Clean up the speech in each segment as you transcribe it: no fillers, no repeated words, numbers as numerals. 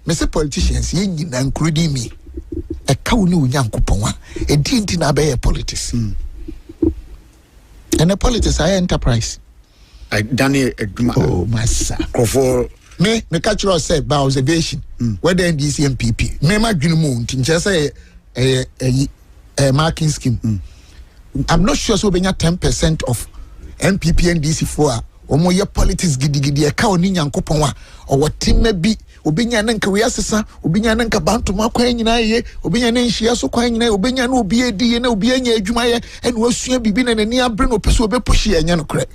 me say politicians ye nyina including me e ka woni onyankopon a e di nti na be politics and the politics are enterprise I Daniel oh massa me catch you say by observation whether NDC NPP me ma dwunu mu nti nche say marking scheme I'm not sure so benya 10% of NPP NDC for omo ye politics gidigidi e ka oni nyankopon a o wotima bi obenya na nka we asesa obenya na nka bantoma kwan nyina ye obenya na nhia so kwan nyina obenya na obi edi ye na obi anya adwuma ye ene wasua bibi na nani abre no pese obepushi anya no kre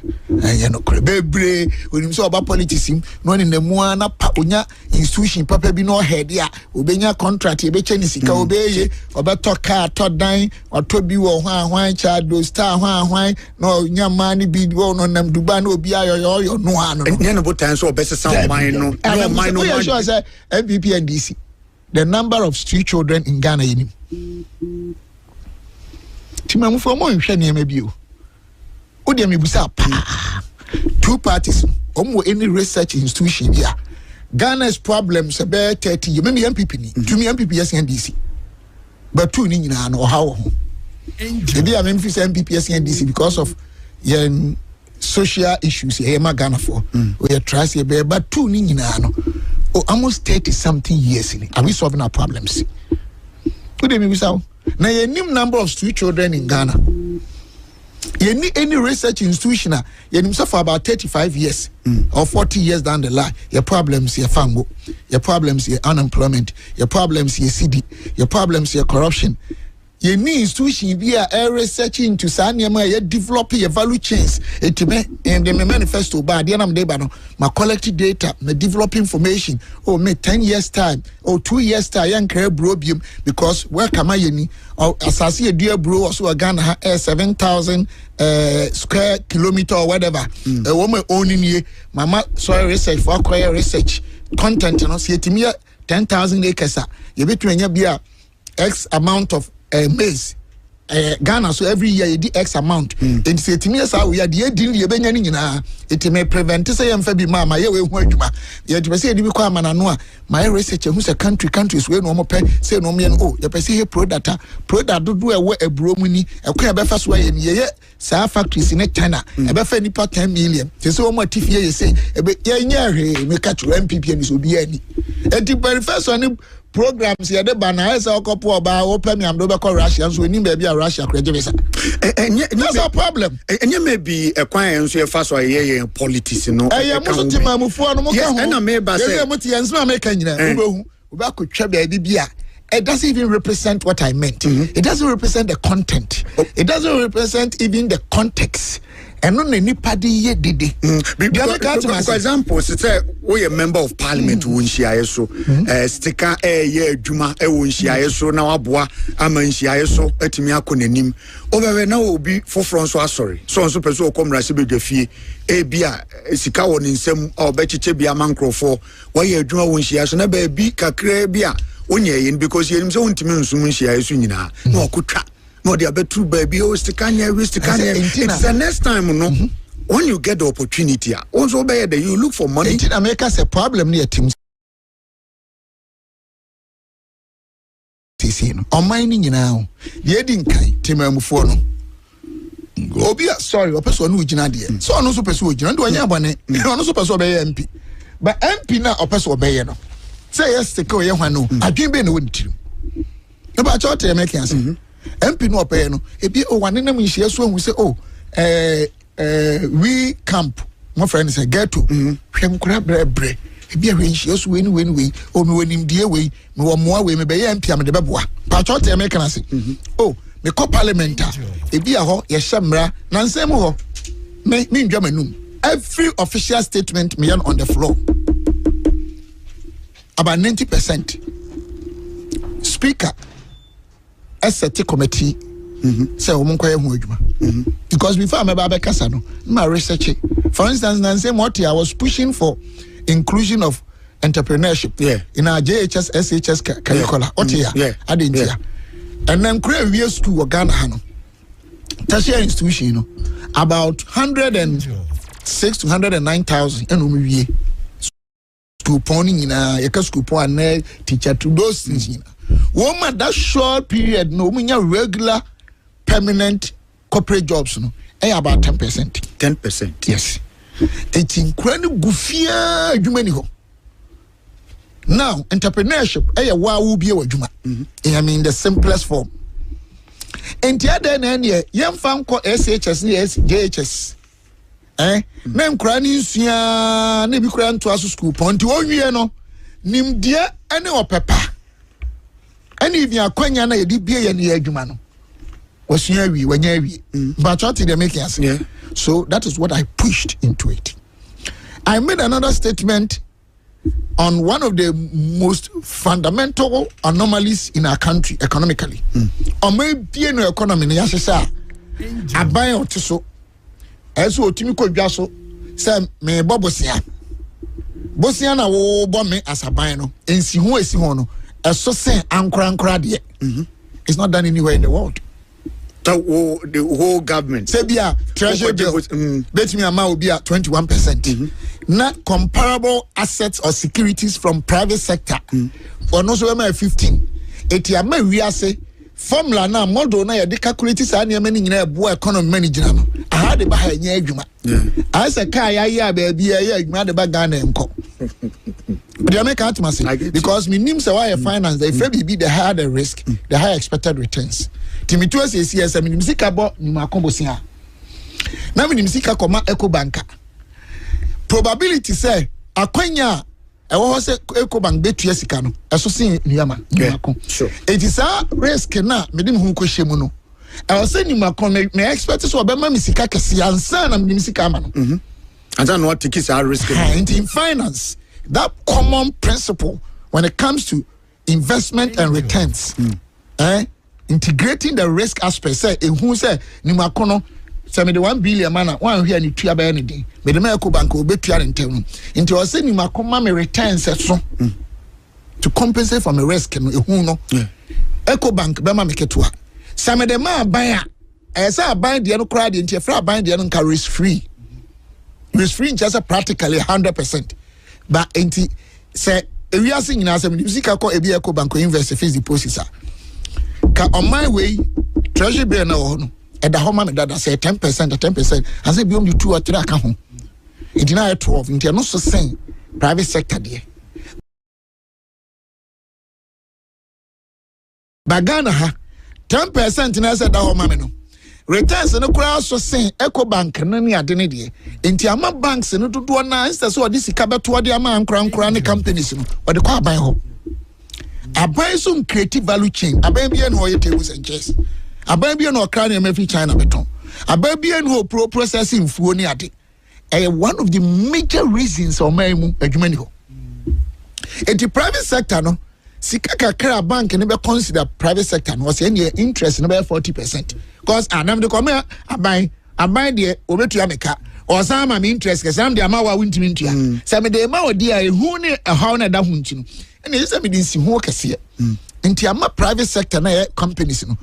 bebre onim so oba politics no ne namu na pa onya institution papa bi no head ya obenya contract ye be cheni sika obeye obeto car to dan otobi wo hwan cha do star hwan no nyama ni bi wo no nam duba na obi ayoyo no ano ne no botan so obesesa man no man no NPP and DC. The number of street children in Ghana in Timamu for more in maybe you. Odiami Busa two parties, any research institution here. Ghana's problems about 30. You mean MPP? To me, MPP yes and DC. But two Nina or how? Maybe I'm MPP yes and DC because of social issues here Ghana for. We are trying to but two Nina. Oh, almost 30 something years in. Are we solving our problems? Good day, Mr. Now, a new number of street children in Ghana. You need any research institution, you for about 35 years or 40 years down the line. Your problems, your family, your problems, your unemployment, your problems, your CD, your problems, your corruption. You need institution be a research into Sanyama, you develop your value chains. It may and the manifesto by the end of the day, my collected data, my develop information, or me 10 years time, or 2 years time, young care brobium, because where come I any or assassi a dear bro also a Ghana 7,000 square kilometer or whatever. A woman owning ye, mama soil research for acquire research content and see it me 10,000 acres. You between your beer X amount of maize Ghana so every year you do X amount and say to me as we are the deal you benya nyina it may prevent say am fa bi mama ye we hu adwuma ye de say di kwa mana no a my research who say countries we no mo pe say no me oh ye pe say product do do e wo eburo mu ni e kwa be fa so ye ye sa factories in China e be fa nipa 10 million say so mo atifie ye say e be ye nya hwe me catch MPP ni so bi ani e di first one programs here the banana is a couple about open me am do be call Russia so ni be a Russia krejebesa that's a problem and you may be a kwan so first so ye politics no eh mo so timamufo no mo ka ho and me ba say mo ti answer make nyina obehu oba ko twa ba bia it doesn't even represent what I meant. It doesn't represent the content. It doesn't represent even the context. And on any party ye did it. For example, say we a member of parliament won share so Stika ye Juma won share so now aboa ama share so etimi akonanim. Over now will be for France so sorry. So person come rasibe Gyamfi bia sika won nsem or bechiche bia mankrofo why ye Juma won share so na ba bi kakra bia onye because ye so ntimi nsum share so nyina na okutwa. No, they are better baby. Oh, Stika, it's the next time, no. When you get the opportunity, also by the you look for money. In America, it's a problem near teams. On mining now, the ending kind, Timamufono. Obia, sorry, a person who is not there. So, no super soldier, and do I have one? No super so MP. But MP now, a person obey no. Say yes, the Koya no. I didn't be no to. About your Americans. MP no pay no ebi o wane na munhia so hu say we camp my friend say get to hwem kura brebre ebi a hwenhia so we o me wanim die we me wo moa we me be MP am de beboa pa chot e me kana say me ko parliament ebi a ho ye hyemra na nsem ho me ndwa manum every official statement me on the floor about 90% speaker ST committee say omunkoye hu adwuma because before I'm about kasa no my research for instance Nancy Moti I was pushing for inclusion of entrepreneurship in our JHS SHS curricula adentia and then create we school Ghana hano tertiary institution you know about 106 to 109,000 and we school pony school pony teacher to those things woman that short period no regular permanent corporate jobs no about 10%. 10%. Yes. It's incredible gufia adwuma ni ho. Now entrepreneurship wa wo bia wadwuma. I mean the simplest form. Enti ada na ne yemfa nko SHS ni JHS. Na nkura ni nsua na bi kura nto aso school ponti onwie no nimdie ene opepa. Ani bi akwanya na yedi bia ye ne adwuma no. But what did they make us? Yeah. So that is what I pushed into it. I made another statement on one of the most fundamental anomalies in our country economically. Or maybe no economy ni yasesa. Aban otiso. Eso otimi ko dwaso. Say me bobosia. Bosia na wo bo me asaban no. Ensi ho no. Eso say ankra de. It's not done anywhere in the world. The whole government. Sebia treasury bill. Bet me amount will be at 21%. Not comparable assets or securities from private sector. Or no so am 15. Eti ama we say formula na model na ya de calculate sa na many nyina bo economy manager no. Aha de ba ha nya adwuma. I say kai ya baby ya adwuma de ba Ghana enko. But I make out because me nim say why finance they fair be the higher the risk, the higher expected returns. Timituo say CS me nimsika bo ni makombosia. Na me nimsika koma Eco Banka. Probability say akwanya ewo say Eco Bank betua sika no. Eso sin niyama nimako. Sure. It is a risk na me dim hu ko hyemu no. I was saying nimako me expect so obema me sika kese ansa na me nimsika ama no. And then what take is our risk in finance. That common principle when it comes to investment and returns, integrating the risk aspect. Say, who say ni makono? Say me the 1 billion man. One here ni tuya ba anything. Me the Eco Bank will be tuya in town. Into I say ni makoma me returns so to compensate for my risk. Who no? Eco Bank be ma me ketua. Say me the man buy. I say I buy the no crowd into free buy the no risk free. Risk free just practically 100%. But enti say we are saying now some music call Eco Bank invest fixed deposits ka on my way treasury bill na ho no e da ho ma me dada say 10%. I say be on the 2 or 3 aka ho it na 12 enti no so say private sector there bagana ha 10% na say da ho ma me no returns no kura so say Eco Bank no ni ade ne de enti ama banks no dodo na instead so odi sika beto odi ama ankra ne companies no odi kwa aban ho aban so creative value chain aban bia no oye tables and chairs aban bia no okra na mafi China beton aban bia no processing fuo ni ade one of the major reasons o man mu adwuma ni ho enti private sector no sika kakra bank ne be consider private sector no say any interest no be 40%. Because anam de come aban de obetu ameka or some am interest ke some de ama wa wintimi ntua some de ma odi a ehu ne ehaw na da hu nti no ene yesa me de nsi hu kase nti ama private sector na companies no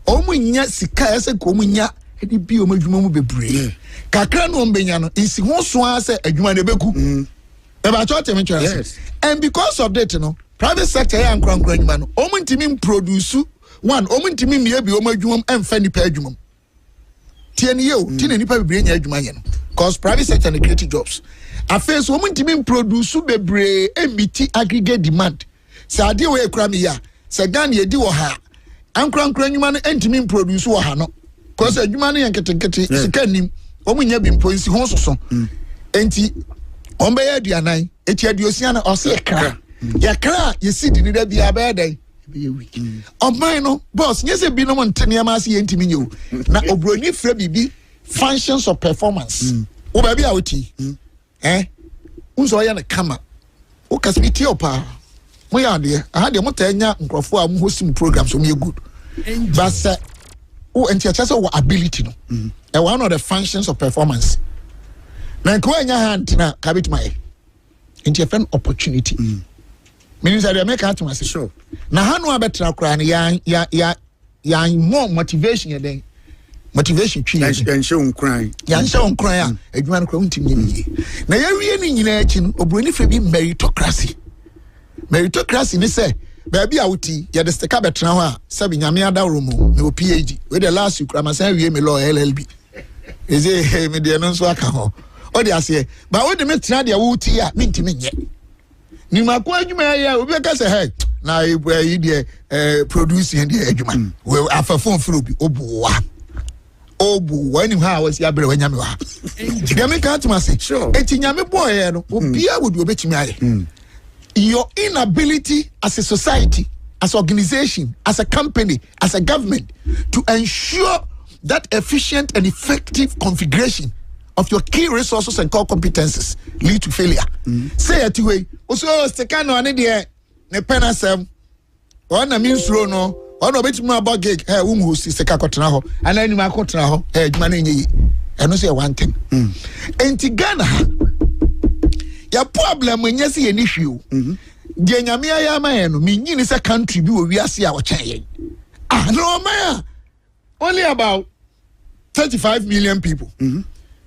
omu nya sika yesa ko omu nya edi bi omu adwuma mu bebre kakra no ombenya no nsi hu so ase adwuma ne beku e ba cho temi twa and because of that no private sector ya nkran adwuma no omu ntimi produce one omuntimi mie bi omadwum emfa nipa adwumam tieni yo tieni nipa bebre nya adwuma ye no cause private sector and create jobs affairs omuntimi produce bebre emiti aggregate demand sa ade we ekura me ya sa Ghana ye di wo ha ankran adwuma no entimi produce wo ha no cause adwuma no ye nketenkete sika nim omunya bi mponsi ho soso enti ombe ya aduanan eti aduosia na ose ekra ya kra ye sidi ni da bia ba dai no boss nyese bi no montene amase yentimi nyew na obroni fra bibi functions of performance wo ba bia woti unso ya na kama o kasbiti opa mo ya de aha de motanya nkrofo a mo hosting programs so me good but o entiacha so ability no one of the functions of performance na ko anya hand na kabit mai entiafen opportunity means that they make out to sure. Now, how no better crane ya more motivation then motivation twi yanhye onkran a adwuma no kra untimi ni na yawie ni nyina achi no obroni fa bi meritocracy ni say baabi a wuti ya de Stika betena ho a sabi nyame adawro mu me PhD we the last week amasan wie me law LLB eze me de no so aka ho o de ase ba wo de me tena de wuti a me ntimi nye ni makwa adwuma ya obi ka say hey na yi de producing de adwuma we afafon fro bi obuwa when you have was ya bere wanyame wa nyame ka tuma say enti nyame boy no obi a wodu obetimi aye your inability as a society, as an organization, as a company, as a government to ensure that efficient and effective configuration of your key resources and core competences lead to failure. Say it way. Also, Stika no ane de ne penasem. One means no. One of it more about gig. Hey, who Stika kotena ho. And then ma kotena ho. Hey, jumane nye. I know say one thing. Enti Ghana. Ya problem when you see an issue. The Nyamia Yama me is a country we are see our chain. No man. Only about 35 million people.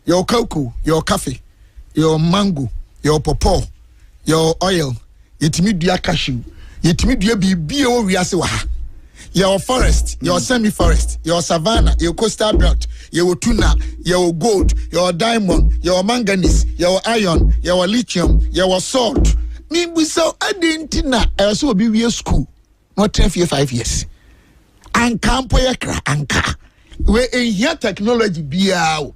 Your cocoa, your coffee, your mango, your pawpaw, your oil, your cashew, your bio we are your forest, your semi-forest, your savanna, your coastal belt, your tuna, your gold, your diamond, your manganese, your iron, your lithium, your salt. Me we so adentina also be we school. Not 5 years. Anka poyekra anka. We in here technology biao.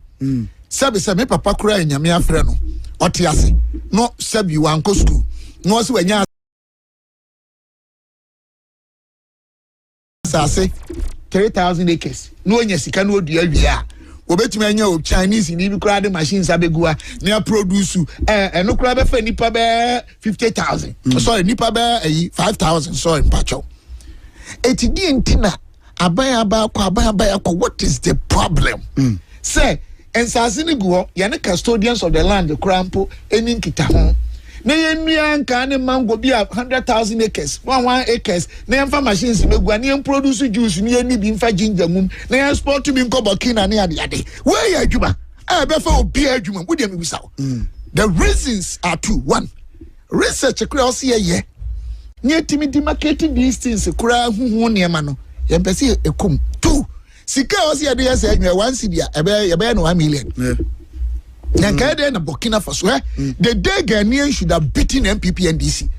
Sabi me papa kura nyame afre no. Otiase. No sabi wanko school. No so enya say 3,000 acres. No nya sika no dua wia. Obetumi anya o Chinese ni bi kura de machines abegua na produce no kura be fa nipa be 50,000. Sorry nipa be 5,000 sorry mpacho. Etidi entina abaya what is the problem? Say ensase ni guo ya ne custodians of the land the krampo eni nkita ho. Na yenua nka ne mango bi 100,000 acres 1 acres na yemfa machines megua na yem produce juice na yeni bi mfa ginger mum na yem export to bi nko Burkina na ade where ya adwuma be fa obi adwuma wo dem bisa. The reasons are two. One, research across here near timidi marketing these things kura huhu niema no yem pese ekum. Two, sika osi ade ya say anwa 1 cedi ebe no 1 million. Nankade na Burkina Faso the day Ghanaians should have beaten NPP and DC.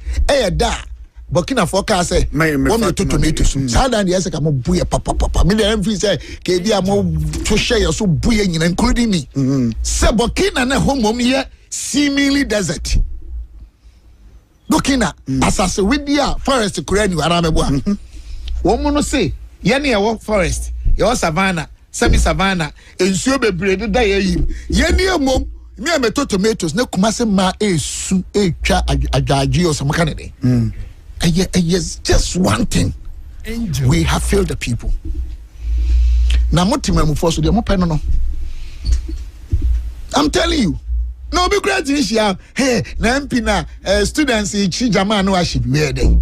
Da Burkina Faso say one to tomatoes. Sada and yes ka mo buye papa. Me the MV say ke bia mo to share so buye nyina including me. Say Burkina na home here seemingly desert. Burkina asase with dia forest kura ni aramebo. Wo no say ye na e forest, your savannah semi savannah ensuo bebre de da yim yeni emom me ameto tomatoes na kumase ma esu etwa adwaji o some kanede yes just one thing. We have failed the people na motima mu force de mo pe no I'm telling you no be great issue hey na MP na students chi jama no ashibi we dey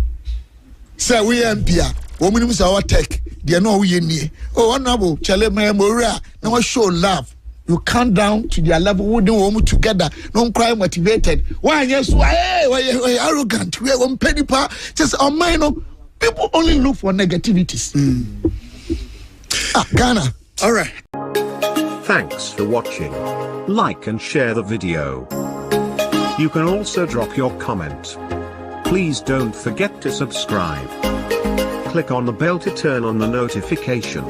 say we MP a womunim say our tech they know we nie oh honorable chale memora na we show love you count down to their level we do them together no cry motivated why yes hey arrogant we on penny pa just on mine people only look for negativities. Ghana. All right, thanks for watching. Like and share the video. You can also drop your comment. Please don't forget to subscribe. Click on the bell to turn on the notification.